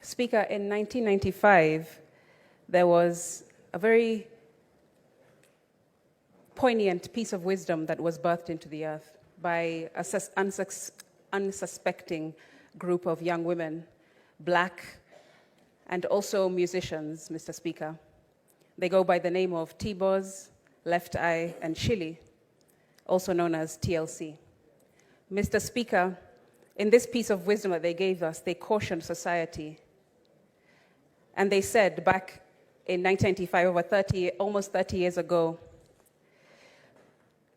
Speaker, in 1995, there was a very poignant piece of wisdom that was birthed into the earth by an unsuspecting group of young women, black, and also musicians, Mr. Speaker. They go by the name of T-Boz, Left Eye, and Chili, also known as TLC. Mr. Speaker, in this piece of wisdom that they gave us, they cautioned society. And they said back in 1995, almost 30 years ago,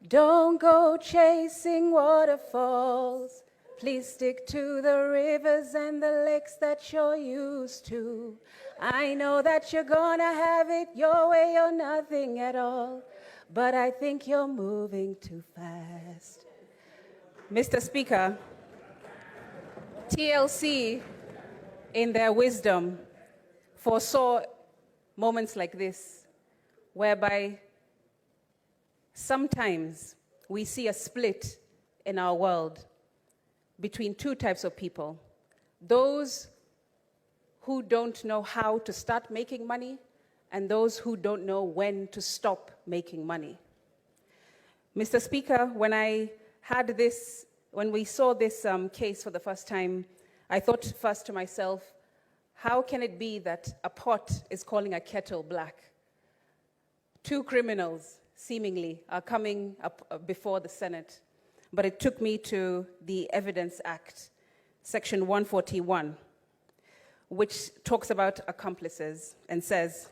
don't go chasing waterfalls. Please stick to the rivers and the lakes that you're used to. I know that you're gonna have it your way or nothing at all, but I think you're moving too fast. Mr. Speaker, TLC, in their wisdom, foresaw moments like this, whereby sometimes we see a split in our world between two types of people: those who don't know how to start making money and those who don't know when to stop making money. Mr. Speaker, when we saw this case for the first time, I thought first to myself, how can it be that a pot is calling a kettle black? Two criminals, seemingly, are coming up before the Senate. But it took me to the Evidence Act, Section 141, which talks about accomplices and says,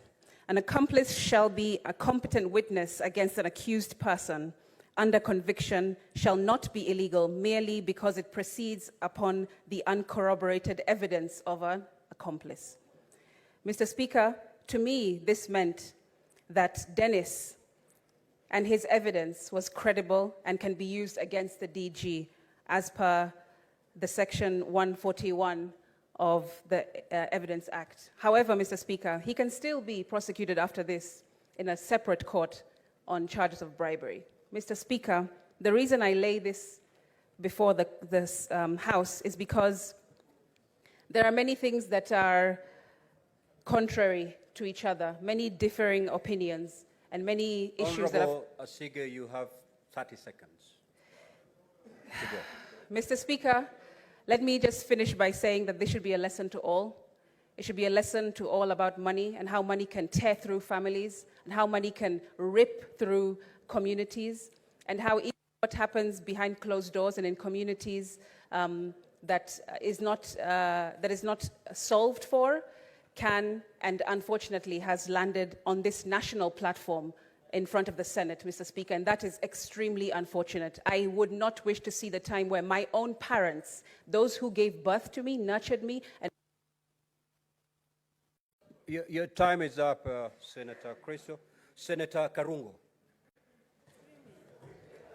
an accomplice shall be a competent witness against an accused person under conviction, shall not be illegal merely because it proceeds upon the uncorroborated evidence of an accomplice. Mr. Speaker, to me, this meant that Dennis and his evidence was credible and can be used against the DG as per the Section 141 of the Evidence Act. However, Mr. Speaker, he can still be prosecuted after this in a separate court on charges of bribery. Mr. Speaker, the reason I lay this before this House is because there are many things that are contrary to each other, many differing opinions, and many issues that Honorable Asige, you have 30 seconds to go. Mr. Speaker, let me just finish by saying that this should be a lesson to all. It should be a lesson to all about money and how money can tear through families and how money can rip through communities and how even what happens behind closed doors and in communities that is not solved for can and unfortunately has landed on this national platform in front of the Senate, Mr. Speaker, and that is extremely unfortunate. I would not wish to see the time where my own parents, those who gave birth to me, nurtured me, and Your time is up, Senator Chrystal. Senator Karungo.